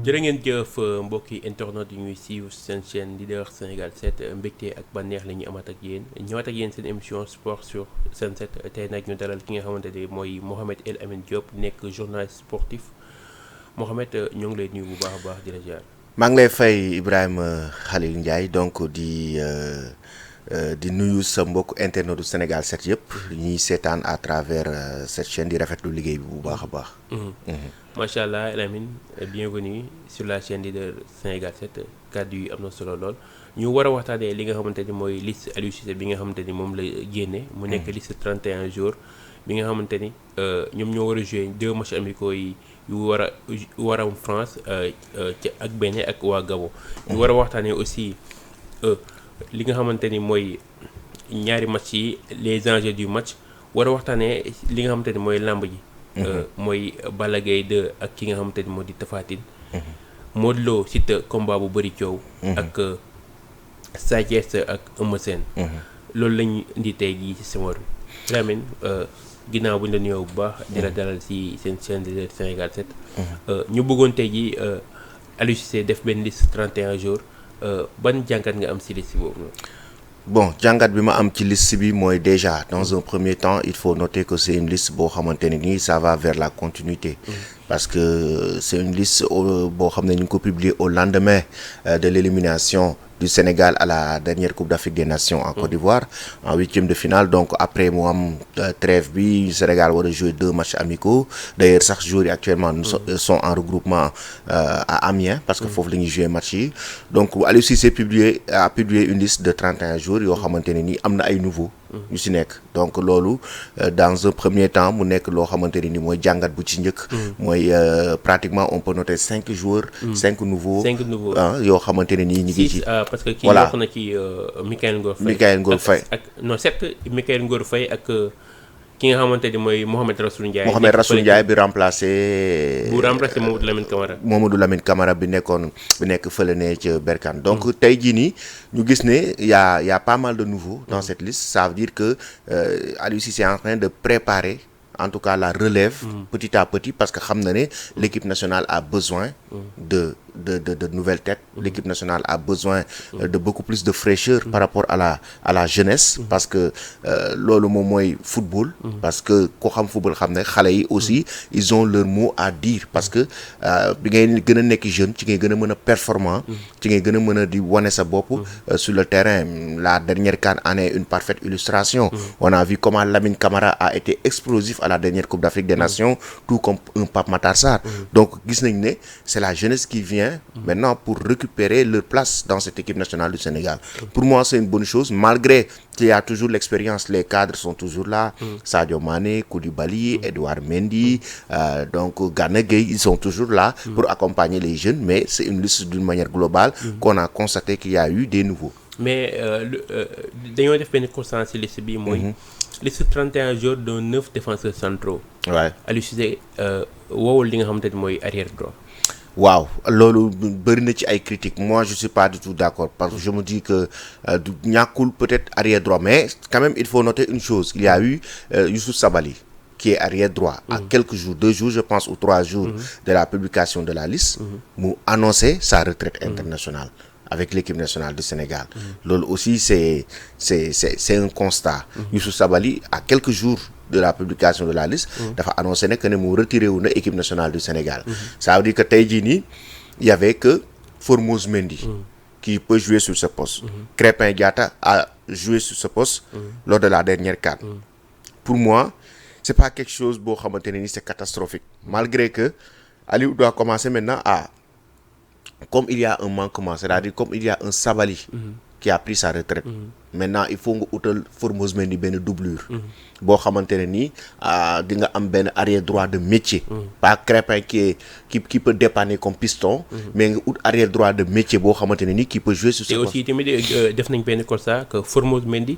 jërë ngeen jëf mbokki internet yi ñuy siiw seen chaîne leader Sénégal 7 mbégte ak bànneex la ñuy amaat ak yéen ñëwaat ak yéen seen émission sport sur Sen 7 tey nag ñu dalal ki nga xamante ne mooy Mouhamed El Amine Diop nekk journaliste sportif Mouhamed ñoo ngi lay nuyu bu baax a baax di la jaar. maa ngi lay fay Ibrahima Khalil Ndiaye donc di nuyu sa mbokk internet du Sénégal 7 yëpp ñuy seetaan à travers cette chaîne di rafetlu liggéey bi bu baax a baax. macha allah El Amine bienvenue sur la chaîne leader Sénégal 7 kàddu yi am na solo lool ñu war a waxtaanee li nga xamante ni mooy liste Aliou Cissé bi nga xamante ni moom la génne. mu nekk liste 31 jours bi nga xamante ni ñoom ñoo war a jouer 2 matchs amicaux yi yu war a am France ak Bénin ak waa Gabon. ñu war a waxtaanee aussi li nga xamante ni mooy ñaari match yi les enjeux du match war a waxtaanee li nga xamante ni mooy làmb ji. mooy Balla Gaye 2 ak ki nga xamante ni moo di Tapha Tine. Modou Lo Siteu combat bu bëri coow. ak Sa Thiès ak Eumeu Sène. loolu lañu indi tey jii ci sama bi. Lamine ginnaaw bu ñu la nuyoo bu baax. di la dalal ci seen chaîne de Sénégal 7. ñu bëggoon tey jii Aliou Cissé def benn liste 31 jours ban jàngat nga am ci liste boobu noonu. Bon jàngat bi ma am ci liste bi mooy déjà dans un premier temps il faut noter que c'est une liste boo xamante ne nii ça va vers la continuité. Parce que c'est une liste boo xam ne ñu ngi ko publier au lendemain de l'élimination du Sénégal à la dernière Coupe d'Afrique des Nations en Côte d'Ivoire en 8e de finale. Donc après mu am trêve bi Sénégal war a jouer 2 matchs amicaux d'ailleurs sax joueurs yi actuellement sont en regroupement à Amiens parce que foofu la ñuy jouer match yi. Donc Aliou Cissé a publié une liste de 31 jours yoo xamante ne nii am na ay nouveaux ñu si nekk. Donc loolu dans un premier temps mu nekk loo xamante ne ni mooy jàngat bu ci njëkk. mooy pratiquement on peut noter 5 joueurs. 5 nouveaux yoo xamante ne nii ñu ngi ci. parce que kii wax na ci Mikayil Ngor Faye ak non 7 Mikayil Ngor Faye ak ki nga xamante ni mooy Mohamed Rassoul Ndiaye bi remplacé Mamadou Lamine Camara bi nekk fële ne ca Berkane. Donc tey jii nii ñu gis ne y a pas mal de nouveaux dans cette liste. Ça veut dire que Aliou Cissé est en train de préparer en tout cas la relève petit à petit parce que xam na ne l'équipe nationale a besoin de nouvelles têtes. L'équipe nationale a besoin de beaucoup plus de fraîcheur par rapport à la jeunesse parce que loolu moom mooy football. Parce que ko xam football xam ne xale yi aussi ils ont leur mot à dire parce que bi ngay gën a nekk jeune ci ngay gën a mën a performant ci ngay gën a mën a di wane sa bopp sur le terrain. La dernière CAN en est une parfaite illustration. On a vu comment Lamine Camara a été explosif à la dernière Coupe d'Afrique des Nations tout comme un Pape Matar Sarr. Donc gis nañ ne c'est la jeunesse qui vient maintenant pour récupérer leur place dans cette équipe nationale du Sénégal. Pour moi, c'est une bonne chose, malgré qu'il y a toujours l'expérience, les cadres sont toujours là. Sadio Mané, Koulibaly, Edouard Mendy, donc Gana Gueye, ils sont toujours là pour accompagner les jeunes, mais c'est une liste d'une manière globale qu'on a constaté qu'il y a eu des nouveaux. Mais dañoo def benn constat ci liste bi mooy liste 31 jours de 9 défenseurs centraux. Ouais. Aliou Cissé woowul li nga xamante ni mooy arrière droit. waaw loolu bëri na ci ay critiques moi je suis pas du tout d'accord parce que je me dis que du ñàkkul peut-être arrière droit mais quand même il faut noter une chose il y a eu Youssouf Sabaly qui est arrière droit à quelques jours 2 jours je pense ou 3 jours de la publication de la liste mu annoncer sa retraite internationale avec l'équipe nationale du Sénégal. Loolu aussi c'est un constat. Youssouf Sabaly à quelques jours de la publication de la liste dafa annoncé ne que ne mu retiré wu na équipe nationale du Sénégal. Ça veut dire que tey jii nii il y avait que Formose Mendy qui peut jouer sur ce poste. Crépin Diatta a joué sur ce poste lors de la dernière CAN. Pour moi c'est pas quelque chose boo xamante ne ni c'est catastrophique malgré que Aliou doit commencer maintenant à comme il y a un manquement c'est-à-dire comme il y a un Sabaly qui a pris sa retraite. Maintenant il faut nga utal Formose Mendy benn doublure. boo xamante ne nii di nga am benn arrière droit de métier. pas Crépin qui peut dépanner comme piston. mais nga ut arrière droit de métier boo xamante ne nii qui peut jouer sur ce poste. Et aussi tamit def nañ benn constat que Formose Mendy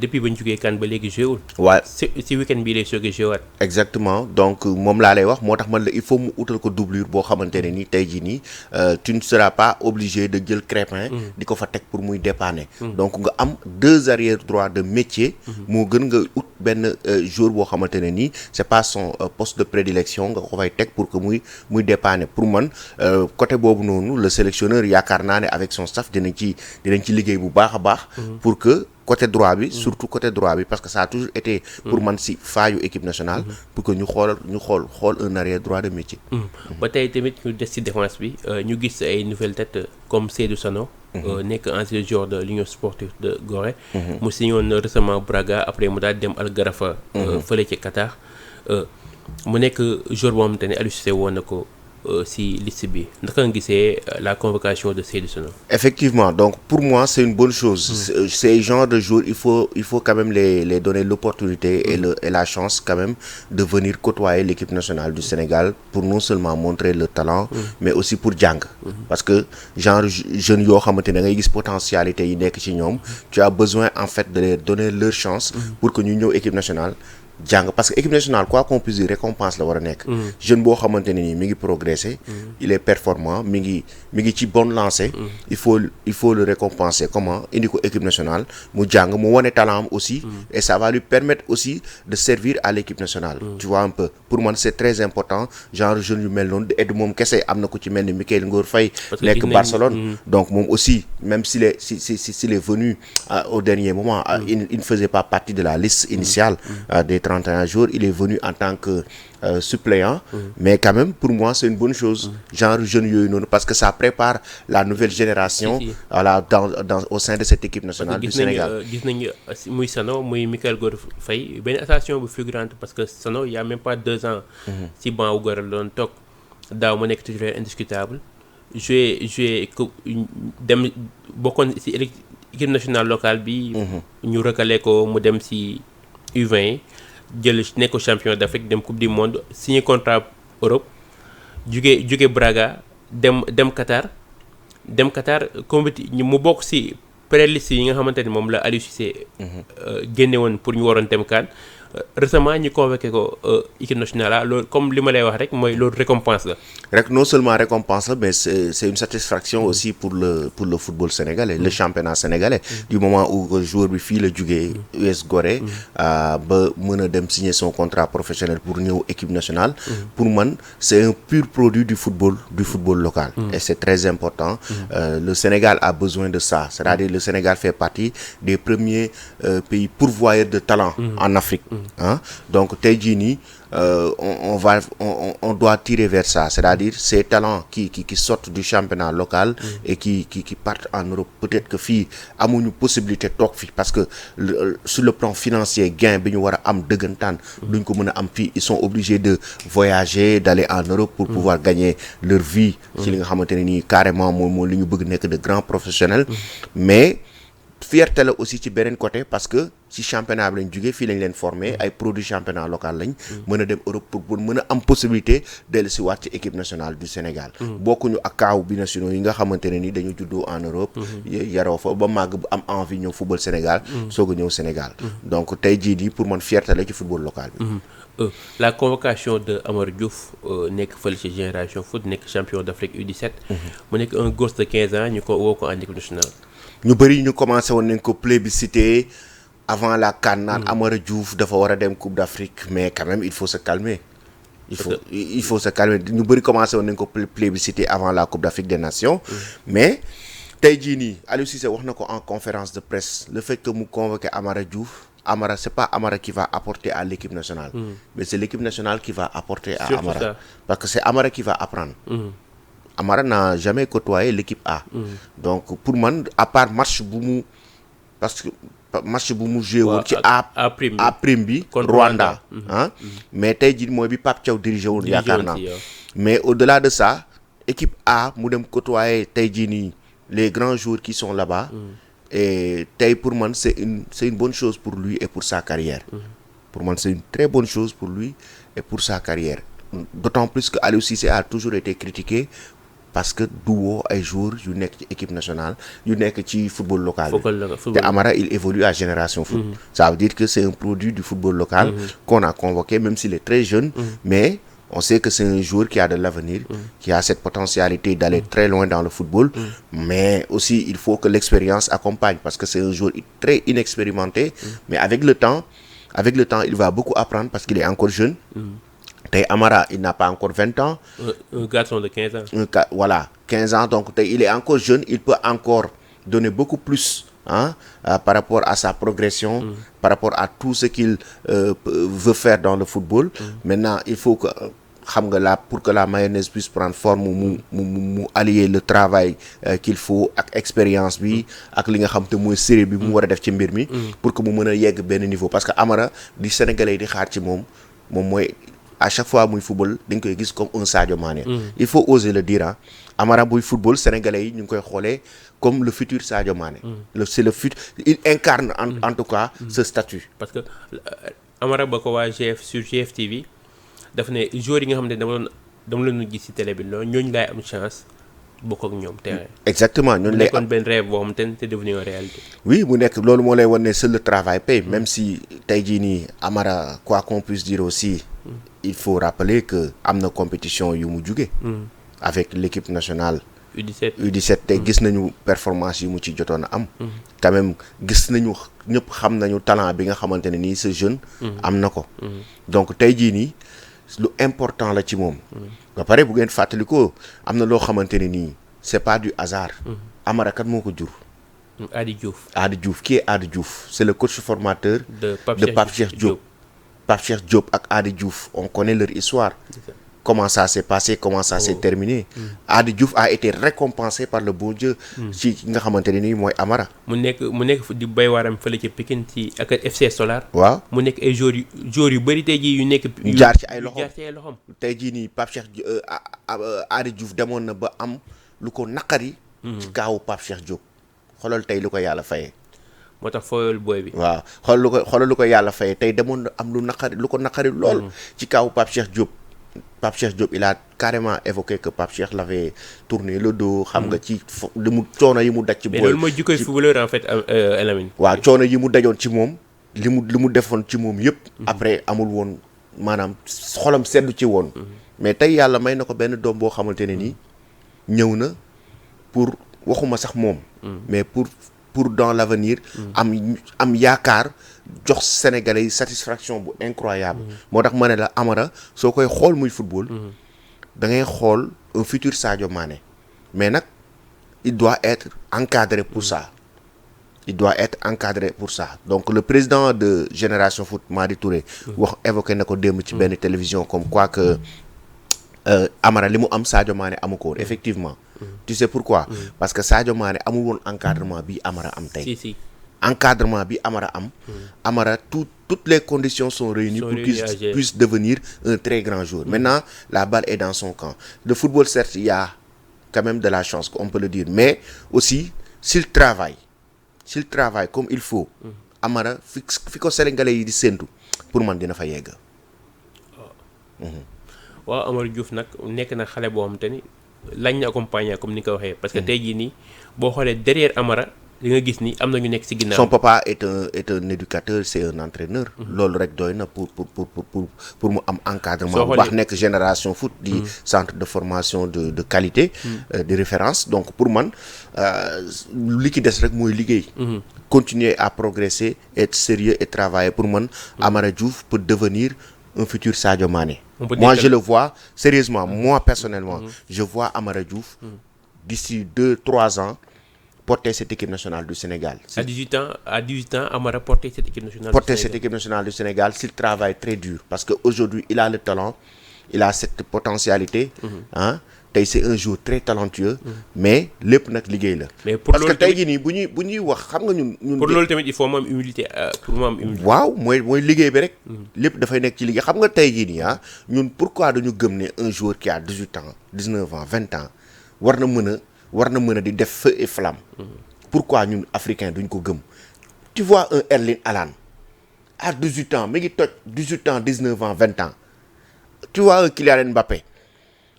depuis ba ñu jógee CAN ba léegi joué wul. waaw si week-end bii lay soog a joué waat. exactement donc moom laa lay wax moo tax man la il faut mu utal ko doublure boo xamante ne ni tey jii nii tu ne seras pas obligé de jël Crépin. di ko fa teg pour muy dépanner. donc nga am 2 arrières droits de métier. moo gën nga ut benn joueur boo xamante ne nii c'est pas son poste de prédilection nga ko fay teg pour que muy dépanner pour man côté boobu noonu le sélectionneur yaakaar naa ne avec son staff dinañ ci liggéey bu baax a baax. pour que côté droit bi surtout côté droit bi parce que ça a toujours été pour man si faayu équipe nationale pour que ñu xool un arrière droit de métier. ba tey tamit ñu des ci défense bi ñu gis ay nouvelles têtes comme Seydou Sano. nekk ancien joueur de l'Union sportive de Gorée. mu signé woon récemment Braga après mu daal dem Al Gharafa. fële ci Qatar. mu nekk joueur boo xamante ne Aliou Cissé woon na ko si liste bi naka nga gisee la convocation de Seydou Sano. Effectivement donc pour moi c'est une bonne chose. Ces genres de joueurs il faut quand même les donner l'opportunité et la chance quand même de venir côtoyer l'équipe nationale du Sénégal pour non seulement montrer le talent mais aussi pour jàng. parce que genre jeunes yoo xamante ne da ngay gis potentialité yi nekk ci ñoom tu as besoin en fait de leur donner leur chance pour que ñu ñëw équipe nationale jàng parce que équipe nationale quoi qu'on puisse dire récompense la war a nekk. jeune boo xamante ne nii mi ngi progresser. il est performant mi ngi ci bonne lancée. il faut le récompenser comment indi ko équipe nationale mu jàng mu wane talent am aussi. et ça va lui permettre aussi de servir à l'équipe nationale. tu vois un peu pour man c'est très important genre jeune yu mel noonu et moom kese am na ko ci mel ni Mikayil Ngor Faye nekk Barcelone. donc moom aussi même s'il est venu au dernier moment. il ne faisait pas partie de la liste initiale des 31 jours, il est venu en tant que suppléant, mais quand même pour moi c'est une bonne chose, genre jeune yooyu noonu parce que ça prépare la nouvelle génération voilà dans au sein de cette équipe nationale du Sénégal. gis nañu muy Sano muy Mikayil Ngor Faye benn attention bu figurante parce que Sano il y a même pas 2 ans si banc wu Gorée la doon toog daaw mu nekk titulaire indiscutable joué dem bokkoon si équipe nationale locale bi ñu recalé ko mu dem si U20 jël nekk champion d'Afrique dem coupe du monde signé contrat Europe jóge Braga dem Qatar mu bokk ci pré-liste yi nga xamante ni moom la Aliou Cissé génne woon pour ñu waroon dem CAN récemment ñu convoqué ko équipe nationale loolu comme li ma lay wax rek mooy loolu récompense la. rek non seulement récompense la mais c'est une satisfaction aussi pour le football sénégalais le championnat sénégalais. du moment où joueur bi fii la jugee US Gorée ba mën a dem signer son contrat professionnel pour ñëw équipe nationale. pour man c'est un pur produit du football local. et c'est très important. Le Sénégal a besoin de ça c'est-à-dire le Sénégal fait partie des premiers pays pourvoyeurs de talent en Afrique. Donc tey jii nii on doit tirer vers ça c'est-à-dire ces talents qui sortent du championnat local et qui partent en Europe peut-être que fii amuñu possibilité toog fii parce que sur le plan financier gain bi ñu war a am dëggantaan duñ ko mën a am fii ils sont obligés de voyager d'aller en Europe pour pouvoir gagner leur vie ci li nga xamante ne nii carrément moom li ñu bëgg nekk de grands professionnels mais fierté la aussi ci beneen côté parce que ci championnat bi lañ jógee fii lañ leen formé ay produits championnat local lañ mën a dem Europe pour mën a am possibilité dellu si waat ci équipe nationale du Sénégal bokkuñu ak kaaw binationaux yi nga xamante ne ni dañu juddoo en Europe yaroo fa ba màgg bu am envie ñëw football Sénégal soog a ñëw Sénégal donc tey jii di pour man fierté la ci football local bi la convocation de Amara Diouf nekk fële ci Génération Foot nekk champion d'Afrique U17 mu nekk un gosse de 15 ans ñu ko woo ko en équipe nationale ñu bëri ñu commencé woon nañ ko plébisciter avant la CAN naan Amara Diouf dafa war a dem Coupe d'Afrique mais quand même il faut se calmer il faut se calmer ñu bëri commencé woon nañ ko plébisciter avant la Coupe d'Afrique des Nations mais tey jii nii Aliou Cissé wax na ko en conférence de presse le fait que mu convoqué Amara Diouf Amara c'est pas Amara qui va apporter à l'équipe nationale mais c'est l'équipe nationale qui va apporter à Amara parce que c'est Amara qui va apprendre Amara n'a jamais côtoyé l'équipe A. Donc pour man à part match bu mu joué woon ci A prime bi Rwanda mais tey jii mooy bi Pape Thiaw dirigé woon yaakaar naa mais au-delà de ça équipe A mu dem côtoyer tey jii nii les grands joueurs qui sont là-bas et tey pour man c'est une bonne chose pour lui et pour sa carrière pour man c'est une très bonne chose pour lui et pour sa carrière d'autant plus que Aliou Cissé a toujours été critiqué parce que du woo ay joueurs yu nekk ci équipe nationale yu nekk ci football local te Amara il évolue à Génération Foot. Ça veut dire que c'est un produit du football local qu'on a convoqué même s'il est très jeune mais on sait que c'est un joueur qui a de l'avenir qui a cette potentialité d'aller très loin dans le football mais aussi il faut que l'expérience accompagne parce que c'est un joueur très inexpérimenté mais avec le temps il va beaucoup apprendre parce qu'il est encore jeune. Tey Amara il n'a pas encore 20 ans. Un garçon de 15 ans. Voilà 15 ans donc tey il est encore jeune il peut encore donner beaucoup plus par rapport à sa progression. Par rapport à tout ce qu'il veut faire dans le football. Maintenant il faut que xam nga la pour que la mayonnaise puisse prendre forme mu allier le travail qu'il faut ak expérience bi ak li nga xam te mooy série bi mu war a def ci mbir mi. Pour que mu mën a yegg benn niveau parce que Amara di Sénégalais di xaar ci moom mooy. À chaque fois muy football dañ koy gis comme un Sadio Mané. Il faut oser le dire Amara buy football sénégalais yi ñu ngi koy xoolee comme le futur Sadio Mané. C'est le futur il incarne en tout cas ce statut. Parce que Amara ba ko waa sur GFTV daf ne joueurs yi nga xam ne dama leen gis ci télé bi loolu ñooñu laay am chance bokk ak ñoom terrain. Exactement ñooñu lay am benn rêve boo xam te c'est devenu une réalité. Oui mu nekk loolu moo lay wan ne seul le travail paye même si tey jii nii Amara quoi qu'on puisse dire aussi. Il faut rappeler que am na compétition yu mu jóge avec l'équipe nationale U17 te gis nañu performance yu mu ci jotoon a am quand même gis nañu ñëpp xam nañu talent bi nga xamante ne nii ce jeune am na ko donc tey jii nii lu important la ci moom ba pare bu ngeen fàttalikoo am na loo xamante ne nii c'est pas du hasard Amara kat moo ko jur Adi Diouf qui est Adi Diouf c'est le coach formateur de Pape Cheikh Diop Pape Cheikh Diop ak Adi Diouf on connaît leur histoire comment ça s'est passé comment ça s'est terminé Adi Diouf a été récompensé par le bon Dieu ci nga xamante ne nii mooy Amara mu nekk di bay waaram fële ci Pikine ci ak FC Solar waaw mu nekk ay joueurs yu bëri tey jii yu nekk yu jaar ci ay loxom tey jii nii Pape Cheikh Adi Diouf demoon na ba am lu ko naqari ci kaawu Pape Cheikh Diop xoolal tey lu ko yàlla fayee moo tax fooyal booy bi waaw xoolal lu ko yàlla fayee tey demoon na am lu ko naqari lool ci kaawu Pape Cheikh Diop il a carrément évoqué que Pape Cheikh l'avait tourné le dos xam nga ci li mu coono yi mu daj ci booy mais loolu mooy jikkoy footballeur en fait Lamine waaw coono yi mu dajoon ci moom li mu defoon ci moom yëpp après amul woon maanaam xolam seddu ci woon mais tey yàlla may na ko benn doom boo xamante ne nii ñëw na pour waxuma sax moom mais pour dans l'avenir am yaakaar jox Sénégalais yi satisfaction bu incroyable moo tax ma ne la Amara soo koy xool muy football da ngay xool un futur Sadio Mané mais nag il doit être encadré pour ça donc le président de Génération Foot Madi Touré évoqué na ko démb ci benn télévision comme quoi que Amara li mu am Sadio Mané amu ko woon effectivement tu sais pourquoi parce que Sadio Mané amul woon encadrement bi Amara am tey encadrement bi Amara am Amara toutes les conditions sont réunies pour qu'il puisse devenir un très grand joueur maintenant la balle est dans son camp le football certes il y a quand même de la chance on peut le dire mais aussi s'il travaille comme il faut Amara fi ko Sénégalais yi di séntu pour man dina fa yegg waaw Amara Diouf nag nekk na xale boo xam te ni lañ na accompagner comme ni nga ko waxee parce que tey jii nii boo xoolee derrière Amara li nga gis ni am na ñu nekk ci ginnaaw. Son papa est un éducateur c'est un entraîneur. loolu rek doy na pour mu am encadrement bu baax nekk Génération Foot di centre de formation de qualité de référence donc pour man li ki des rek mooy liggéey continuer à progresser être sérieux et travailler pour man Amara Diouf peut devenir un futur Sadio Mané. Moi je le vois sérieusement moi personnellement je vois Amara Diouf d'ici 2-3 ans porter cette équipe nationale du Sénégal. À 18 ans, Amara porter cette équipe nationale du Sénégal s'il travaille très dur parce qu'aujourd'hui il a le talent, il a cette potentialité tey c'est un joueur très talentueux mais lépp nag liggéey la. mais pour parce que tey jii nii bu ñuy wax xam nga ñun. pour loolu tamit il faut mu am humilité waaw mooy liggéey bi rek. lépp dafay nekk ci liggéey xam nga tey jii nii ñun pourquoi dañu gëm ne un joueur qui a 18 ans 19 ans 20 ans war na mën a di def feu et flamme. Pourquoi ñun africains duñ ko gëm. Tu vois un Erling Haaland à 18 ans mi ngi toj 18 ans 19 ans 20 ans tu vois un Kylian Mbappé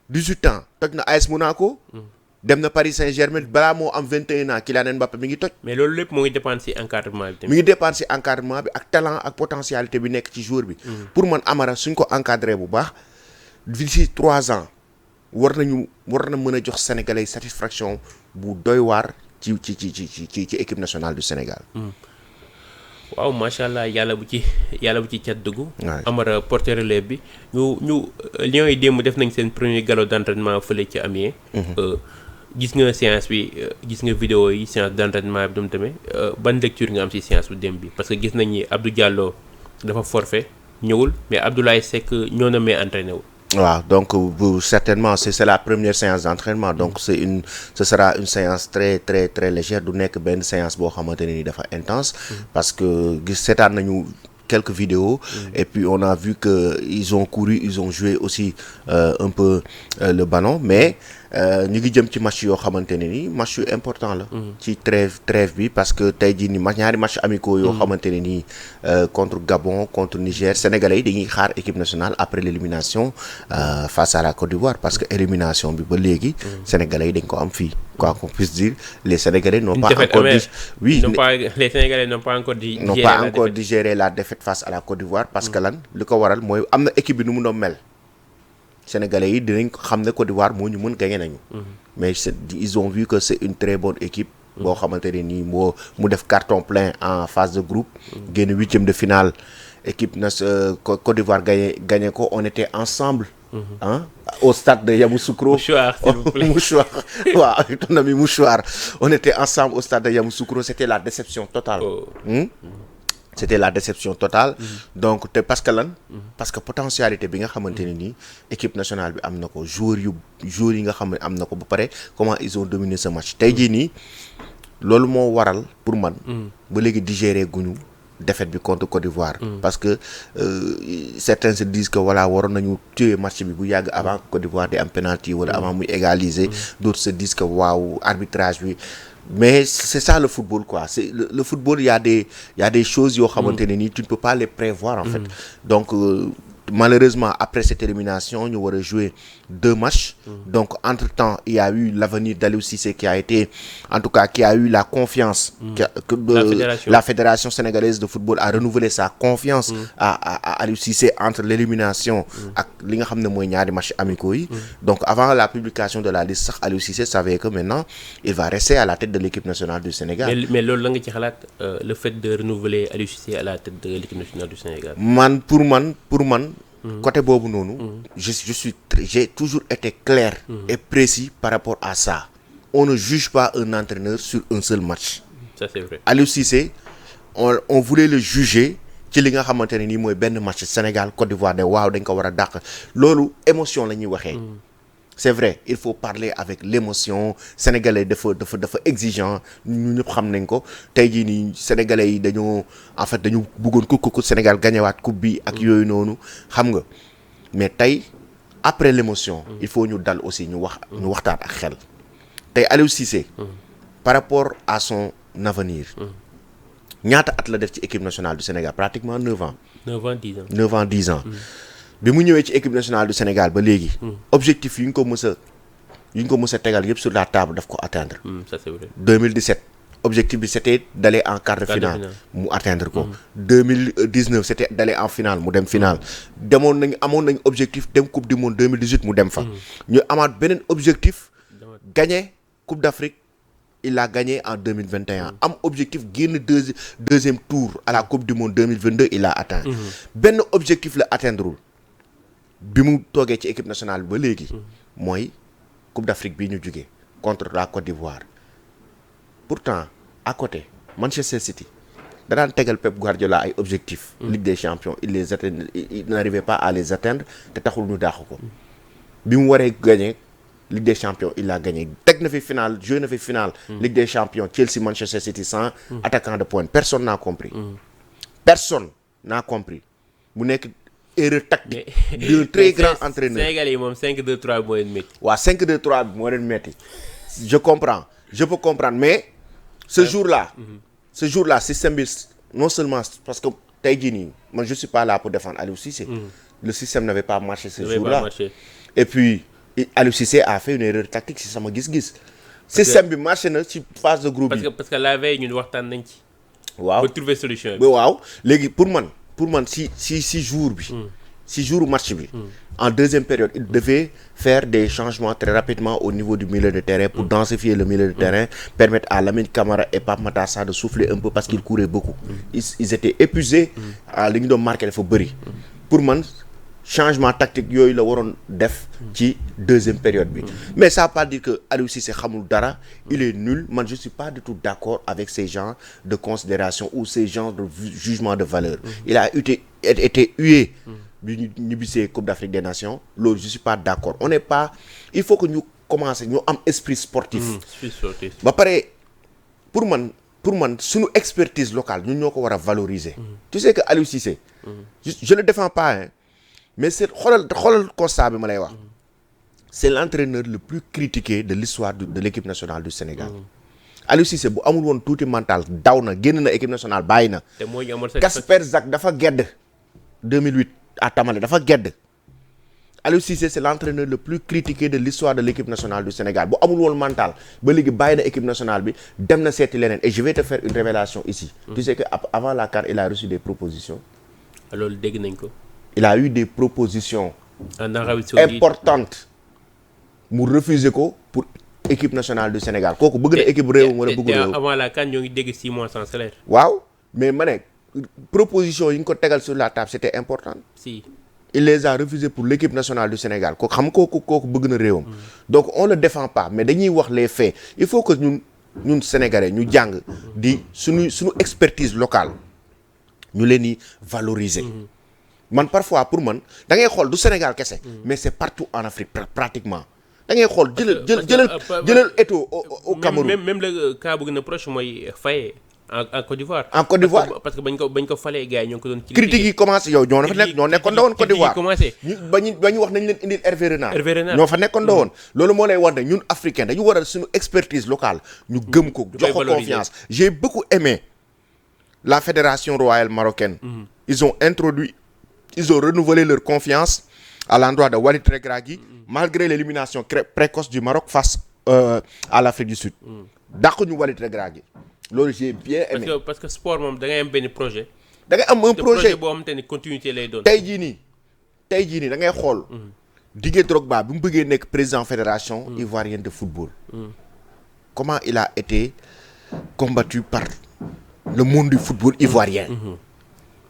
18 ans toj na AS Monaco. dem na Paris Saint-Germain balaa moo am 21 ans Kylian Mbappé mi ngi toj. mais loolu lépp mu ngi dépendre ci encadrement bi tamit. mi ngi dépendre ci encadrement bi ak talent ak potentialité bi nekk ci joueur bi. pour man Amara suñ ko encadré bu baax d'ici 3 ans war na mën a jox sénégalais satisfaction bu doy waar ci équipe nationale du Sénégal. waaw macha allah yàlla bu ci cat dugg. Amara porter relève bi ñu Lions yi démb def nañ seen premier galop d'entraînement fële ci Amiens. gis nga séance bi gis nga vidéo yi séance d'entraînement bi dum tamit ban lecture nga am ci séance bu démb bi parce que gis nañ ni Abdou Diallo dafa forfait ñëwul mais Abdoulaye Seck ñoo na may entraîné wu. waaw donc certainement c'est la première séance d'entraînement donc ce sera une séance très très très légère du nekk benn séance boo xamante ne ni dafa intense parce que gis seetaan nañu quelques vidéos et puis on a vu que ils ont couru ils ont joué aussi un peu le ballon mais ñu ngi jëm ci match yoo xamante ne ni match yu important la ci trêve bi parce que tey jii ni ñaari match amicaux yoo xamante ne ni contre Gabon contre Niger sénégalais yi dañuy xaar équipe nationale après l'élimination face à la Côte d'Ivoire parce que élimination bi ba léegi sénégalais yi dañ ko am fii quoi qu'on puisse dire les sénégalais n'ont pas encore les sénégalais n'ont pas encore digéré la défaite face à la Côte d'Ivoire parce que lan li ko waral mooy am na équipe bi nu mu doon mel sénégalais yi dinañ xam ne Côte d'Ivoire moo ñu mën gagné nañu mais ils ont vu que c'est une très bonne équipe boo xamante ne nii mu def carton plein en phase de groupe génn 8e de finale équipe Côte d'Ivoire gagné ko on était ensemble au stade de Yamoussoukro. Mouchoir, s'il vous plaît. Mouchoir. Waaw, ton ami Mouchoir. On était ensemble au stade de Yamoussoukro, c'était la déception totale. C'était la déception totale. Donc parce que lan parce que potentialité bi nga xamante ne nii équipe nationale bi am na ko joueurs yi nga xam ne am na ko ba pare comment ils ont dominé ce match tey jii nii loolu moo waral pour man ba léegi digérer guñu défaite bi contre Côte d'Ivoire parce que certains se disent que voilà waroon nañu tuer match bi bu yàgg avant Côte d'Ivoire di am penalty wala avant muy égaliser d'autres se disent que waaw arbitrage bi mais c'est ça le football quoi c'est le football il y a des choses yoo xamante ne nii tu ne peux pas les prévoir en fait donc malheureusement après cette élimination ñu war a jouer 2 matchs donc entre-temps il y a eu l'avenir d'Aliou Cissé qui a été en tout cas qui a eu la confiance la fédération sénégalaise de football a renouvelé sa confiance à Aliou Cissé entre l'élimination ak li nga xam ne mooy ñaari matchs amicaux yi donc avant la publication de la liste sax Aliou Cissé savait que maintenant il va rester à la tête de l'équipe nationale du Sénégal mais loolu la nga ci xalaat le fait de renouveler Aliou Cissé à la tête de l'équipe nationale du Sénégal pour man côté boobu noonu j'ai toujours été clair et précis par rapport à ça on ne juge pas un entraîneur sur un seul match ça c'est vrai Aliou Cissé on voulait le juger ci li nga xamante ne nii mooy benn match Sénégal Côte d'Ivoire de waaw dañ ko war a dàq loolu émotion la ñuy waxee c'est vrai il faut parler avec l'émotion sénégalais dafa exigeant ñu ñëpp xam nañ ko tey jii nii sénégalais yi dañoo bëggoon ko Sénégal gañewaat coupe bi ak yooyu noonu xam nga mais tey après l'émotion il faut ñu dal aussi ñu waxtaan ak xel tey Aliou Cissé par rapport à son avenir ñaata at la def ci équipe nationale du Sénégal pratiquement 9 ans 9 ans 10 ans bi mu ñëwee ci équipe nationale du Sénégal ba léegi objectif yi ñu ko mës a tegal yëpp sur la table daf ko atteindre ça c'est vrai 2017 objectif bi c'était d'aller en quart de finale mu atteindre ko 2019 c'était d'aller en finale mu dem finale amoon nañ objectif dem coupe du monde 2018 mu dem fa ñu amaat beneen objectif gagner coupe d'Afrique il l'a gagné en 2021 am objectif génn deuxième tour à la coupe du monde 2022 il l'a atteint benn objectif la atteindreul bi mu toogee ci équipe nationale ba léegi mooy coupe d'Afrique bii ñu jógee contre la Côte d'Ivoire pourtant à côté Manchester City da daan tegal Pep Guardiola ay objectifs Ligue des Champions il n'arrivait pas à les atteindre te taxul ñu daax ko bi mu waree gagner Ligue des Champions il l'a gagné teg na fi finale joué na fi finale Ligue des Champions Chelsea Manchester City sans attaquant de pointe personne n'a compris mu nekk erreur tactique d'un très grand entraîneur Sénégal yi moom 5-2-3 bi moo leen métti waaw 5-2-3 bi moo leen métti je peux comprendre mais ce jour-là système bi non seulement parce que tey jii nii man je suis pas là pour défendre Aliou Cissé le système n'avait pas marché ce jour-là et puis Aliou Cissé a fait une erreur tactique si sama gis-gis. Système bi marché na ci phase de groupe bi. parce que la veille ñun waxtaan nañ ci. waaw ba trouver solution bi. waaw léegi pour man si jour bi. si jour match bi. en deuxième période il devait faire des changements très rapidement au niveau du milieu de terrain pour densifier le milieu de terrain, permettre à Lamine Camara et Pape Matar Sarr de souffler un peu parce qu'ils couraient beaucoup. Ils étaient épuisés. li ñu doon marqué dafa bëri. pour man changement tactique yooyu la waroon def ci deuxième période bi. mais ça veut pas dire que Aliou Cissé xamul dara. il est nul. man je suis pas du tout d'accord avec ces genres de considération ou ces genres de jugement de valeur. il a été hué. bi ñu ñibbisee Coupe d'Afrique des Nations loolu je suis pas d'accord on n'est pas il faut que ñu commencer ñu am esprit sportif. ba pare pour man suñu expertise locale ñun ñoo ko war a valoriser. tu sais que Aliou Cissé. je le défends pas hein mais c'est xoolal constat bi ma lay wax. c'est l'entraîneur le plus critiqué de l'histoire de l'équipe nationale du Sénégal. Aliou Cissé bu amul woon tuuti mental daw na génn na équipe nationale bàyyi na. te moo ñu amoon Kasper Zak dafa gedd 2008 à Tamale dafa gedd. Aliou Cissé c'est l'entraîneur le plus critiqué de l'histoire de l'équipe nationale du Sénégal bu amul woon mental ba léegi bàyyi na équipe nationale bi dem na seeti leneen et je vais te faire une révélation ici. Tu sais que avant la CAN il a reçu des propositions. loolu dégg nañ ko. il a eu des propositions. en Arabie Saoudite importantes mu refuser ko pour équipe nationale du Sénégal kooku bëgg na équipe réewam wala bëgg réew. avant la CAN ñoo ngi dégg 6 mois sans salaire. waaw mais ma ne proposition yi ñu ko tegal sur la table c'était important. si. il les a refusés pour l'équipe nationale du Sénégal kooku xam kooku bëgg na réewam. donc on le défend pas mais dañuy wax les faits il faut que ñun Sénégalais ñu jàng di suñu expertise locale ñu leen di valoriser. man parfois pour man da ngay xool du Sénégal kese. mais c'est partout en Afrique pratiquement. da ngay xool jëlal Eto'o au Cameroun. même le cas bu gën a proche mooy Faye en Côte d'Ivoire. en Côte d'Ivoire parce que bañ ko falee gars yi ñoo ko doon. critique yi commencé yow ñoo nekkoon ndawoon Côte d'Ivoire ba ñu wax nañ leen indil Hervé Renard ñoo fa nekkoon ndawoon. loolu moo lay wax ne ñun africain dañu war a suñu expertise locale ñu gëm ko jox ko confiance. j'ai beaucoup aimé la fédération royale marocaine. ils ont renouvelé leur confiance à l'endroit de Walid Regragui malgré l'élimination précoce du Maroc face à l'Afrique du Sud. dàq ñu Walid Regragui loolu j'ai bien aimé. parce que sport moom da ngay am benn projet. da ngay am un projet boo xamante ni continuité lay doon. tey jii nii da ngay xool. Didier Drogba bi mu bëggee nekk président fédération ivoirienne de football. comment il a été combattu par le monde du football ivoirien.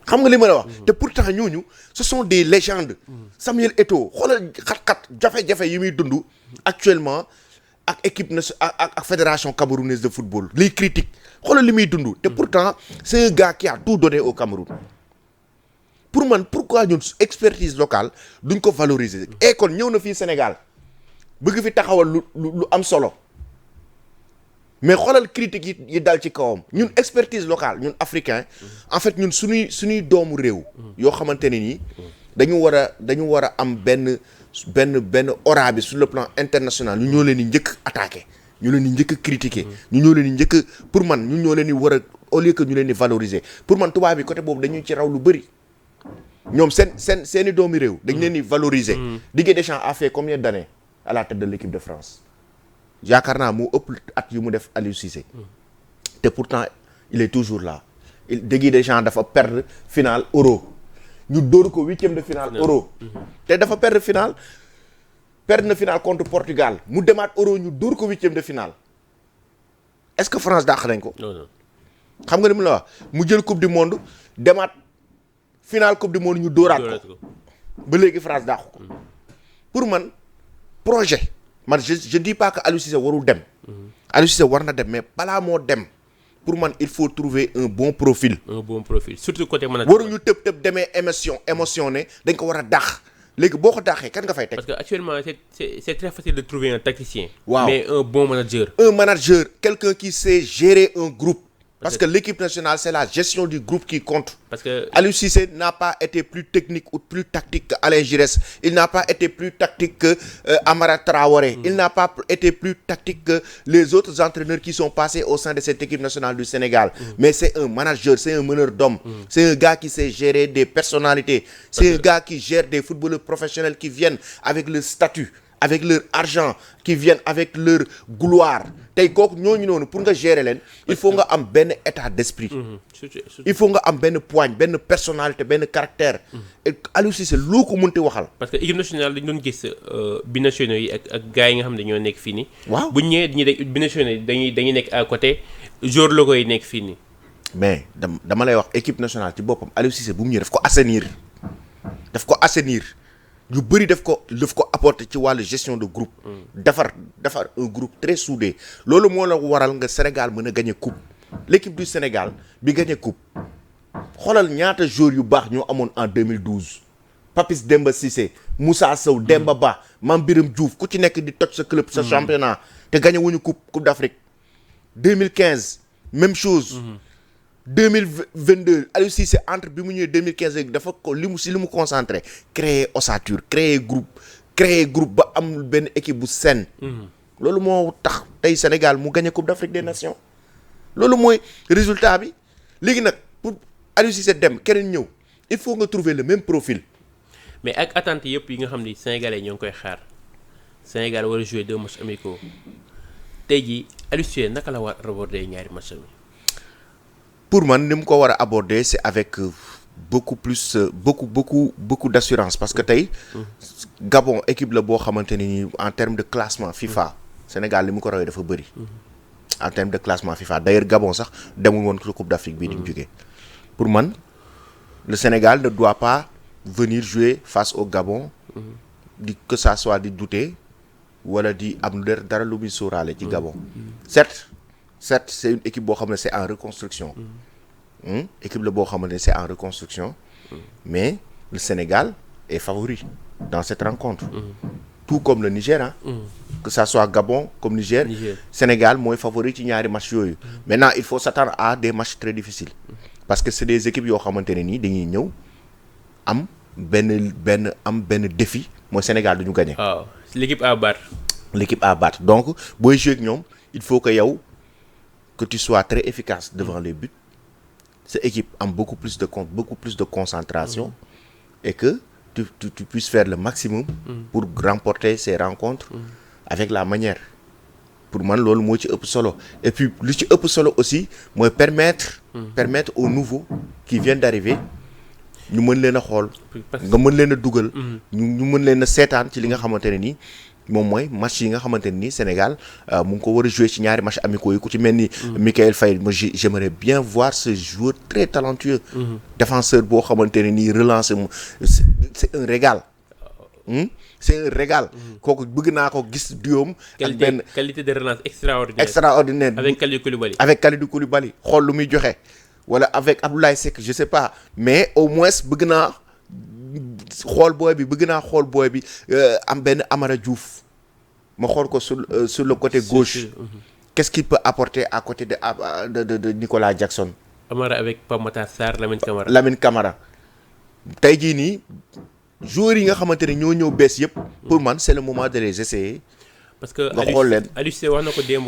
xam nga li ma la wax. te pourtant ñooñu ce sont des légendes. Samuel Eto'o xoolal xat-xat jafe-jafe yi muy dund actuellement ak équipe ak fédération camerounaise de football les critiques xoolal li muy dund. te pourtant c'est un gars qui a tout donné au Cameroun. pour man pourquoi ñun expertise locale duñ ko valoriser. et kon ñëw na fii Sénégal bëgg fi taxawal lu am solo. mais xoolal critique yi dal ci kawam ñun expertise locale ñun africain en fait ñun suñuy doomu réew yoo xamante ne nii dañu war a am benn aura bi sur le plan international ñu ñoo leen di njëkk attaqué ñu leen di njëkk critiqué ñu ñoo leen di njëkk pour man ñu ñoo leen di war a au lieu que ñu leen di valoriser pour man tubaab bi côté boobu dañuy ci raw lu bëri ñoom seeni doomu réew dañ leen di valoriser. Didier Deschamps a fait combien d'années à la tête de l'équipe de France yaakaar naa moo ëpp at yu mu def Aliou Cissé te pourtant il est toujours là Didier Deschamps dafa perdre finale Euro ñu dóor ko 8e de finale Euro te dafa perdre na finale contre Portugal mu demaat Euro ñu dóor ko 8e de finale est-ce que France dàq nañ ko. non xam nga ni mu la wax mu jël coupe du monde demaat finale coupe du monde ñu dóoraat ko ba léegi France dàq ko pour man projet. man je dis pas que Aliou Cissé warul dem. Aliou Cissé war na dem mais balaa moo dem pour man il faut trouver un bon profil. surtout côté management. waruñu tëb demee émotionné dañ ko war a dàq léegi boo ko dàqee kan nga fay teg. parce que actuellement c'est très facile de trouver un tacticien. waaw mais un bon manager. quelqu'un qui sait gérer un groupe. Parce que l'équipe nationale, c'est la gestion du groupe qui compte. Parce que Aliou Cissé n'a pas été plus technique ou plus tactique que Alain Giresse. Il n'a pas été plus tactique que Amara Traoré. Il n'a pas été plus tactique que les autres entraîneurs qui sont passés au sein de cette équipe nationale du Sénégal. Mais c'est un manager, c'est un meneur d'hommes. C'est un gars qui sait gérer des personnalités. C'est un gars qui gère des footballeurs professionnels qui viennent avec le statut, avec leur argent qui viennent avec leur gloire tey kooku ñooñu noonu pour nga gérer leen il faut nga am benn état d'esprit. il faut nga am benn poigne benn personnalité benn caractère. et Aliou Cissé loo ko mënti waxal. parce que équipe nationale dañu doon gis binationaux yi ak gars yi nga xam ne ñoo nekk fii nii. waaw bu ñu ñëwee binationaux yi dañuy nekk à côté joueur locaux yi nekk fii nii. mais dama lay wax équipe nationale ci boppam Aliou Cissé bu mu ñëwee daf ko assainir yu bëri daf ko apporter ci wàllu gestion de groupe. defar un groupe très soudé loolu moo la waral nga Sénégal mën a gagner coupe l'équipe du Sénégal bi gagner coupe xoolal ñaata joueurs yu baax ñoo amoon en 2012 Papis Demba Cissé Moussa Sow Demba Ba Mame Biram Diouf ku ci nekk di toj sa club sa championnat te gagné wuñu coupe d'Afrique 2015 même chose. 2022 Aliou Cissé entre bi mu ñëwee 2015 rek dafa ko li mu concentré créer ossature créer groupe ba am benn équipe bu saine. loolu moo tax tey Sénégal mu gagné coupe d'Afrique des Nations loolu mooy résultat bi léegi nag pour Aliou Cissé dem keneen ñëw il faut nga trouver le même profil. mais ak attente yëpp yi nga xam ni sénégalais ñoo ngi koy xaar Sénégal war a jouer 2 matchs amicaux tey jii Aliou Cissé naka la war a aborder ñaari match mi. pour man ni mu ko war a aborder c'est avec beaucoup d'assurance parce que tey Gabon équipe la boo xamante ni en termes de classement FIFA Sénégal li mu ko rawee dafa bëri. en termes de classement FIFA d'ailleurs Gabon sax demul woon coupe d'Afrique bii di mu jógee. pour man le Sénégal ne doit pas venir jouer face au Gabon. que ça soit di douter wala di am dara lu muy sóoraale ci Gabon. certes c'est une équipe boo xam ne c'est en reconstruction. équipe la boo xamante ne c'est en reconstruction. mais le Sénégal est favori dans cette rencontre. tout comme le Niger que ça soit Gabon comme Niger. Sénégal mooy favori ci ñaari match yooyu. maintenant il faut s'attendre à des matchs très difficiles. parce que c'est des équipes yoo xamante ne nii dañuy ñëw am benn défi mooy Sénégal duñu gagner. waaw l'équipe à battre. donc booy jouer ak ñoom il faut que yow que tu sois très efficace devant les buts. Cette équipe a beaucoup plus de concentration et que tu puisses faire le maximum pour remporter ces rencontres avec la manière. Pour moi, loolu moo ci ëpp solo et puis lu ci ëpp solo aussi mooy permettre aux nouveaux qui viennent d'arriver ñu mën leen a xool nga mën leen a dugal ñu mën leen a seetaan ci li nga xamante ne nii moom mooy match yi nga xamante ne nii Sénégal mu ngi ko war a jouer ci ñaari match amicaux yi ku ci mel ni Mikayil Faye moi j'aimerais bien voir ce joueur très talentueux défenseur boo xamante ne nii relancer mu c'est un régal kooku bëgg naa ko gis duoom ak benn qualité de relance extraordinaire avec Kalidou Koulibaly xool lu muy joxe wala avec Abdoulaye Seck je sais pas mais au moins bëgg naa xool booy bi am benn Amara Diouf ma xool ko sur le côté gauche qu'est-ce qu'il peut apporter à côté de Nicolas Jackson. Amara avec Pape Matar Sarr Lamine Camara tey jii nii joueurs yi nga xamante ne ñoo ñëw bees yëpp pour man c'est le moment de les essayer. parce que nga xool leen Aliou Cissé wax na ko démb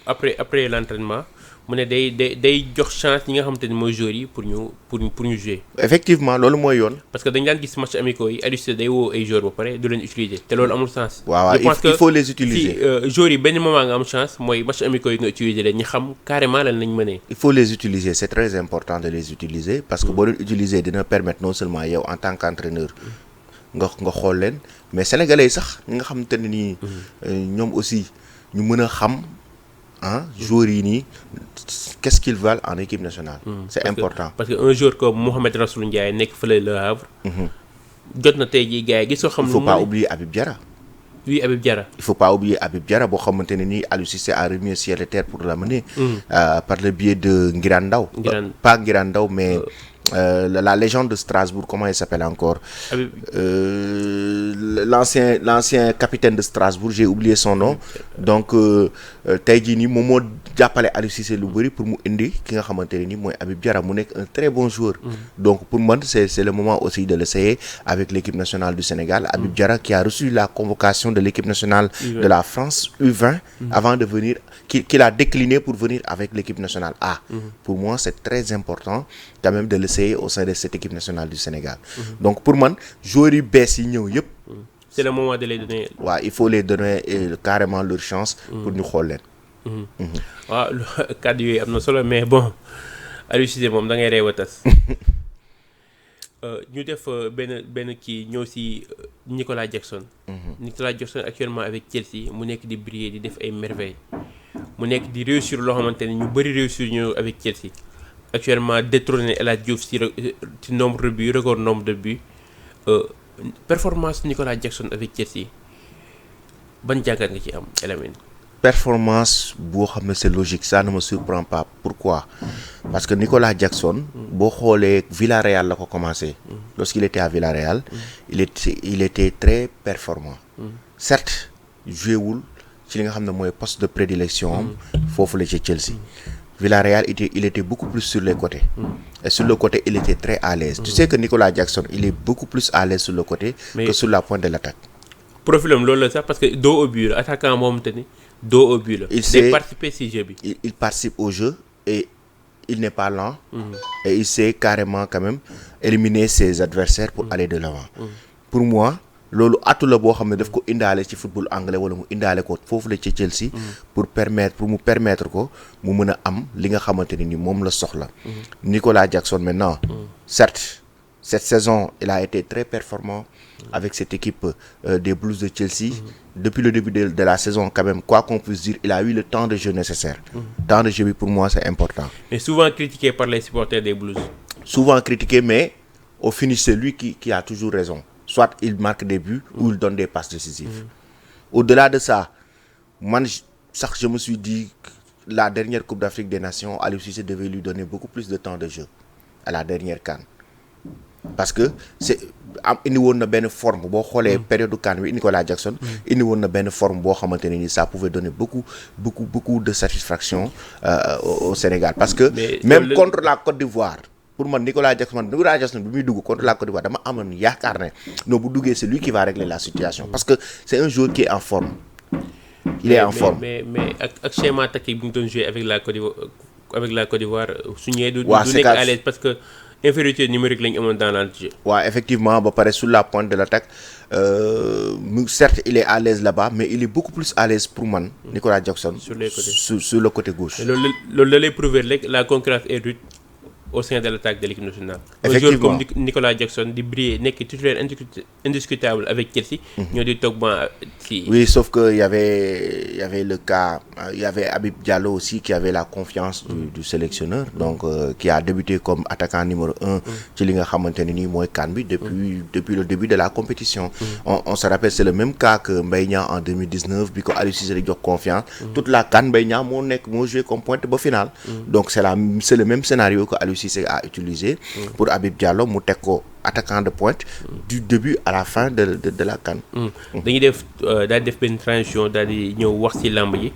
après l'entraînement mu ne day jox chance ñi nga xamante ni mooy joueurs yi pour ñu jouer. effectivement loolu mooy yoon. parce que dañ daan gis match amicaux yi Aliou Cissé day woo ay joueurs ba pare du leen utiliser te loolu amul sens. waaw il faut les utiliser si joueurs yi benn moment nga am chance mooy match amicaux yi nga utiliser leen ñu xam carrément lan lañ mënee. il faut les utiliser c'est très important de les utiliser parce que boo leen utiliser dina permettre non seulement yow en tant qu'entraîneur nga xool leen mais sénégalais yi sax nga xamante ne nii ñoom aussi ñu mën a xam joueurs yi nii qu'est-ce qu'ils valent en équipe nationale. C'est important. Parce que un joueur comme Mohamed Rassoul Ndiaye nekk fële Le Havre. jot na tey jii gars yi gisoo xam. il faut pas oublier Habib Diarra. oui Habib Diarra. il faut pas oublier Habib Diarra boo xamante ne nii Aliou Cissé a remis ciel et terre pour l'amener. par le biais de Nguirane Ndao. pas Nguirane Ndao mais. La légende de Strasbourg, comment il s'appelle encore l'ancien capitaine de Strasbourg, j'ai oublié son nom. Donc tey jii nii moom moo jàppale Aliou Cissé lu bëri pour mu indi ki nga xamante ne nii mooy Habib Diarra mu nekk un très bon joueur. Donc pour moi c'est le moment aussi de l'essayer avec l'équipe nationale du Sénégal. Habib Diarra qui a reçu la convocation de l'équipe nationale de la France U20 avant de venir, qu'il a décliné pour venir avec l'équipe nationale A. Pour moi c'est très important quand même de l'essayer au sein de cette équipe nationale du Sénégal. Donc pour man joueurs yu bees yi ñëw yëpp c'est le moment de les donner. waaw il faut les donner carrément leur chance. pour ñu xool leen. waaw kàddu yooyu am na solo mais bon Aliou Cissé moom da ngay reew a tas. ñu def benn kii ñëw si Nicolas Jackson. Nicolas Jackson actuellement avec Chelsea mu nekk di briller di def ay merveilles mu nekk di réussir loo xamante ne ñu bëri réussir ñu avec Chelsea actuellement détrôné El Hadji Diouf ci nombre de buts record nombre de buts performance Nicolas Jackson avec Chelsea ban jàngat nga ci am Elamine. Performance boo xam ne c'est logique ça ne me surprend pas pourquoi parce que Nicolas Jackson boo xoolee Villarreal la ko commencé lorsqu'il était à Villarreal il était très performant certes joué wul ci li nga xam ne mooy poste de prédilection am foofu la ci Chelsea Villarreal il était beaucoup plus sur les côtés et sur le côté il était très à l'aise tu sais que Nicolas Jackson il est beaucoup plus à l'aise sur le côté que sur la pointe de l'attaque profilam loolu la sax parce que dos au but la attaquant moom te ni dos au but la. il participe si jeu bi. il participe au jeu et il n'est pas lent. Et il sait carrément quand même éliminer ses adversaires pour aller de l'avant. Pour moi loolu atu la boo xam ne daf ko indaale ci football anglais wala mu indaale ko foofu la ci Chelsea. pour mu permettre ko mu mën a am li nga xamante ne ni moom la soxla. Nicolas Jackson maintenant. Certes cette saison il a été très performant. Avec cette équipe des Blues de Chelsea. Depuis le début de la saison quand même quoi qu'on puisse dire il a eu le temps de jeu nécessaire. Temps de jeu bi pour moi c'est important. Mais souvent critiqué par les supporters des Blues. Souvent critiqué mais au finish c'est lui qui a toujours raison. Soit il marque des buts ou il donne des passes décisives. Au-delà de ça man sax je me suis dit la dernière Coupe d'Afrique des Nations Aliou Cissé devait lui donner beaucoup plus de temps de jeu à la dernière CAN. Parce que c'est indi woon na benn forme boo xoolee période CAN bi Nicolas Jackson indi woon na benn forme boo xamante ne ni ça pouvait donner beaucoup de satisfaction au Sénégal parce que même contre la Côte d'Ivoire pour man Nicolas Jackson bi muy dugg contre la Côte d'Ivoire dama amoon yaakaar ne non bu duggee c'est lui qui va régler la situation parce que c'est un joueur qui est en forme il est en forme mais ak schéma tactique bi mu doon jouer avec la Côte d'Ivoire su ñëwee du nekk à l'aise parce que infériorité numérique lañu amoon dans le jeu. waaw effectivement ba pare sur la pointe de l'attaque certes il est à l'aise là-bas mais il est beaucoup plus à l'aise pour man Nicolas Jackson sur les côtés sur le côté gauche. loolu la lay prouver rek la concurrence est rude au sein de l'attaque de l'équipe nationale. Effectivement un joueur comme Nicolas Jackson di briller nekk titulaire indiscutable avec Chelsea. ñoo di toog ba ci. Oui sauf que il y avait le cas il y avait Habib Diallo aussi qui avait la confiance du sélectionneur donc qui a débuté comme attaquant numéro 1 ci li nga xamante ne nii mooy CAN bi depuis le début de la compétition. On se rappelle c'est le même cas que Mbaye Niang en 2019 bi ko Aliou Cissé di jox confiance. toute la CAN Mbaye Niang moo joué comme pointe ba finale. donc c'est le même scénario que Aliou Cissé a utilisé pour Habib Diallo mu teg ko attaquant de pointe du début à la fin de la CAN. dañuy daal def benn transition daal di ñëw wax ci làmb yi.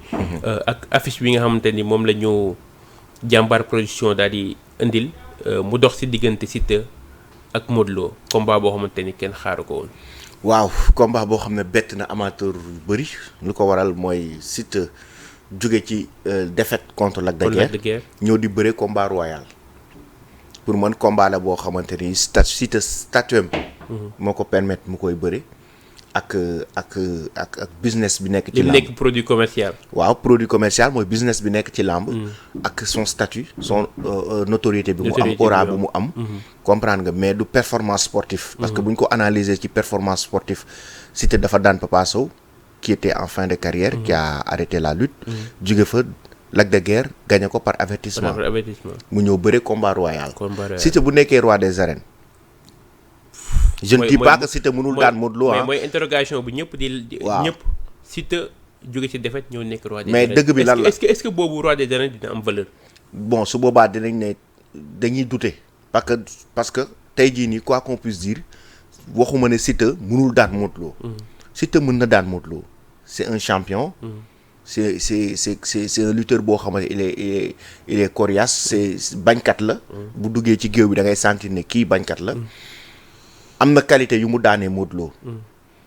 ak affiche bi nga xamante ni moom la ñu jàmbaar production daal di indil mu dox ci diggante Siteu ak Modou Lo combat boo xamante ni kenn xaaru ko woon. waaw combat boo xam ne bett na amateur yu bëri lu ko waral mooy Siteu jóge ci défaite contre Lac de Guiers ñëw di bëre combat royal. pour man combat la boo xamante ni statut moo ko permettre mu koy bëre ak business bi nekk ci lamb. li nekk produit commercial. waaw produit commercial mooy business bi nekk ci lamb. ak son statut son notoriété bi mu am aura bu mu am. comprendre nga mais du performance sportif. parce que bu ñu ko analyser ci performance sportif Siteu dafa daan Papa Sow qui était en fin de carrière. qui a arrêté la lutte. jóge fa. Lac de Guiers gagné ko par avertissement. mu ñëw bëre combat royal. Siteu bu nekkee roi des arènes. je ne dis pas que Siteu mënul daan Modou Lo mais mooy interrogation bu ñëpp di. waaw ñëpp Siteu jóge ci défaite ñëw nekk roi des arènes. mais dëgg bi lan la est-ce que boobu roi des arènes dina am valeur. bon su boobaa dinañ ne dañuy douter parce que tey jii nii quoi qu'on puisse dire waxuma ne Siteu mënul daan Modou Lo. Siteu mën na daan Modou Lo c'est un champion. c'est un lutteur boo xamante il est coriace c'est bañkat la. bu duggee ci géew bi da ngay sentir ne kii bañkat la. am na qualité yu mu daanee Modou Lo.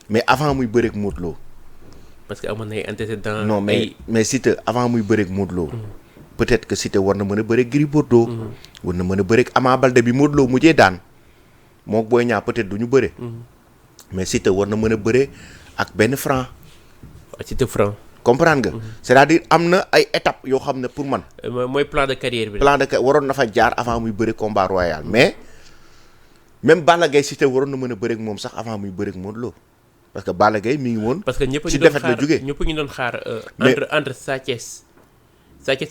mais avant muy bëreeg Modou Lo. parce que amoon na ay antécédents. non mais Siteu avant muy bëreeg Modou Lo. peut-être que Siteu war na mën a bëreeg Gris Bordeaux. war na mën a bëreeg Ama Baldé bi Modou Lo mujjee daan mook Boy Niang peut-être du ñu bëre. mais Siteu war na mën a bëre ak benn Franc. Siteu Franc. comprendre nga. c'est-à-dire am na ay étapes yoo xam ne pour man. mooy plan de carrière bi. waroon na fa jaar avant muy bëre combat royal mais même Balla Gaye Siteu waroon na mën a bëre ak moom sax avant muy bëre ak Modou Lo parce que Balla Gaye mi ngi woon. parce que ñëpp ci défaite la jógee ñëpp ñu doon xaar. entre Sa Thiès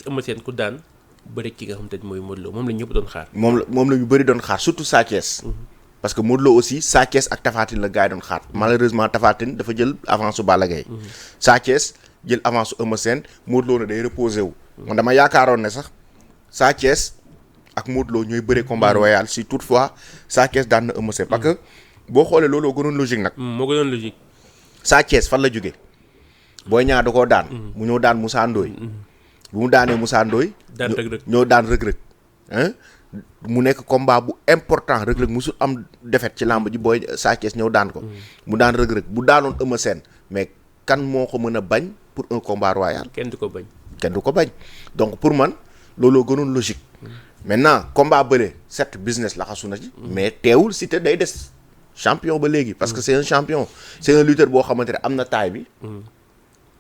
Eumeu Sène ku daan bëre ki nga xam te mooy Modou Lo moom la ñëpp doon xaar. moom la ñu bëri doon xaar surtout Sa Thiès. parce que Modou Lo aussi Sa Thiès ak Tapha Tine la gars yi doon xaar malheureusement Tapha Tine dafa jël avance su Balla Gaye. Sa Thiès jël avance su Eumeu Sène Modou Lo ne day reposé wu. man dama yaakaaroon ne sax Sa Thiès ak Modou Lo ñooy bëre combat royal si toutefois Sa Thiès daan na Eumeu Sène parce que boo xoolee looloo gënoon logique nag. moo gënoon logique. Sa Thiès fan la jógee Boy Niang da koo daan. mu ñëw daan Moussa Ndoye. bu mu daanee Moussa Ndoye. daan rëg-rëg ñoo daan rëg-rëg. mu nekk combat bu important rëg-rëg musul am défaite ci làmb ji booy Sa Thiès ñëw daan ko. mu daan rëg-rëg bu daanoon Eumeu Sène mais kan moo ko mën a bañ pour un combat royal. kenn du ko bañ. kenn du ko bañ donc pour man looloo gënoon logique. maintenant combat bële certes business la xasu na ci. mais teewul Siteu day des champion ba léegi. parce que c'est un champion. c'est un lutteur boo xamante ne am na taille bi.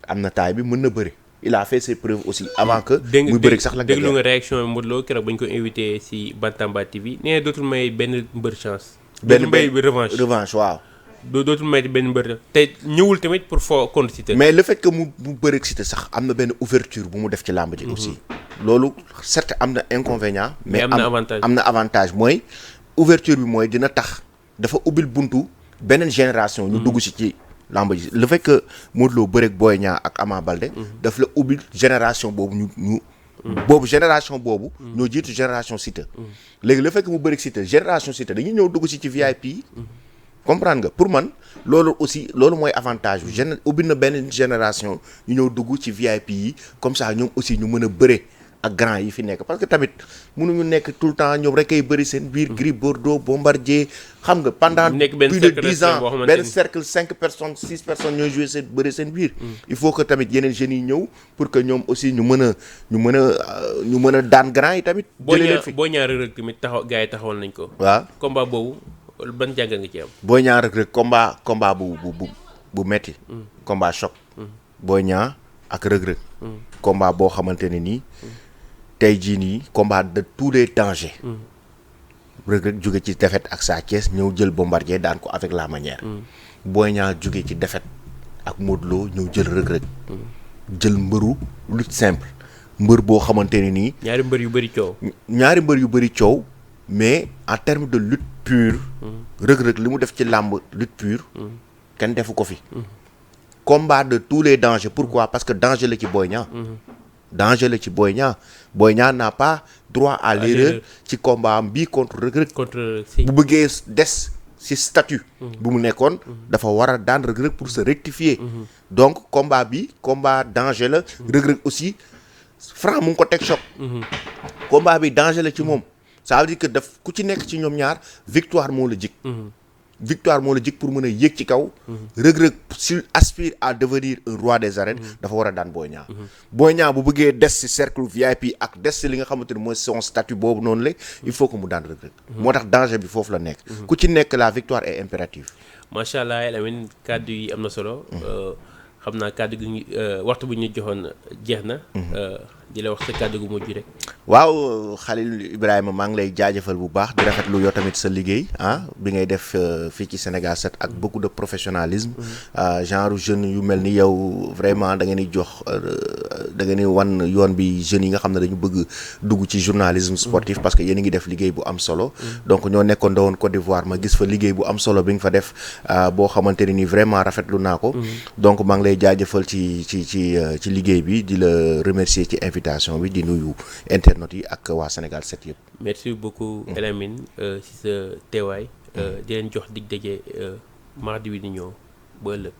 am na taille bi mën na bëri. il a fait ses preuves aussi avant que. muy bëri sax la déglu nga réaction Modou Lo keroog ba ñu ko invité si Bantamba TV nee dootul may benn mbër chance. dootul may revanche waaw. dootul may benn mbër te ñëwul tamit pour foo contre Siteu. mais le fait que mu bëri Siteu sax am na benn ouverture bu mu def ci làmb ji aussi. loolu certes am na inconvénient. mais am na avantage mooy ouverture bi mooy dina tax dafa ubbil buntu beneen génération. ñu dugg ci làmb ji le fait que Modou Lo bëreeg Boy Niang ak Ama Baldé. daf la ubbil génération boobu ñu. boobu génération boobu. ñoo jiitu génération Siteu. léegi le fait que mu bëreeg Siteu génération Siteu dañuy ñëw dugg ci VIP yi. comprendre nga pour man loolu aussi loolu mooy avantage bi ubbil na benn génération ñu ñëw dugg ci VIP yi comme ça ñoom aussi ñu mën a bëre ak grand yi fi nekk parce que tamit mënuñu nekk tout le temps ñoom rek ay bëri seen biir. Gris Bordeaux Bombardier xam nga pendant plus de 10 ans benn cercle 5 personnes 6 personnes ñooy joué seen bëri seen biir. il faut que tamit yeneen jeunes yi ñëw pour que ñoom aussi ñu mën a daan grand yi tamit. jëlee leen fi boo ñaar rek tamit taxaw gars yi taxawal nañ ko. waaw combat boobu ban jàng nga ci am. Boy Niang rek combat bu metti combat choc. Boy Niang ak Reug-Reug. combat boo xamante ne nii. tey jii nii combat de tous les dangers. Reug-Reug jóge ci défaite ak Sa Thiès ñëw jël Bombardier daan ko avec la manière. Boy Niang jóge ci défaite ak Modou Lo ñëw jël Reug-Reug. jël mbëru lutte simple mbër boo xamante ne nii. ñaari mbër yu bëri coow. mais en termes de lutte pure. Reug-Reug li mu def ci làmb lutte pure. kenn defu ko fi. combat de tous les dangers pourquoi parce que danger la ci Boy Niang. danger la ci Boy Niang. Boy Niang n'a pas droit à l'erreur ci combat am bii contre Reug-Reug. bu bëggee des ci statut. bu mu nekkoon dafa war a daan Reug-Reug pour se rectifier. donc combat bi combat danger la. Reug-Reug aussi Franc mu ngi ko teg choc. combat bi danger la ci moom. ça veut dire que daf ku ci nekk ci ñoom ñaar victoire moo la jik victoire moo la jik pour mën a yéeg ci kaw. Reug-Reug s'il aspire à devenir un roi des arènes. dafa war a daan Boy Niang. Boy Niang bu bëggee des ci cercle VIP ak des ci li nga xamante ne mooy son statut boobu noonu la il faut que mu daan Reug-Reug. moo tax danger bi foofu la nekk. ku ci nekk la victoire est impérative. macha allah El Amine kàddu yi am na solo. xam naa kàddu gi waxtu bu ñu joxoon jeex na. di la wax sa kàddu gu mujj rek. waaw Khalil Ibrahima maa ngi lay jaajëfal bu baax di rafetlu yow tamit sa liggéey bi ngay def fii ci Sénégal 7 ak beaucoup de professionnalisme. genre jeunes yu mel ni yow vraiment da ngeen di jox da ngeen di wan yoon bi jeunes yi nga xam ne dañu bëgg dugg ci journalisme sportif parce que yéen a ngi def liggéey bu am solo. donc ñoo nekkoon dawoon Côte d'Ivoire ma gis fa liggéey bu am solo bi nga fa def boo xamante ne ni vraiment rafetlu naa ko. donc maa ngi lay jaajëfal ci liggéey bi di la remercier ci invitation bi di nuyu internautes yi ak waa Sénégal 7 yëpp. merci beaucoup El Amine ci sa teewaay. di leen jox dig daje mardi wi di ñëw ba ëllëg.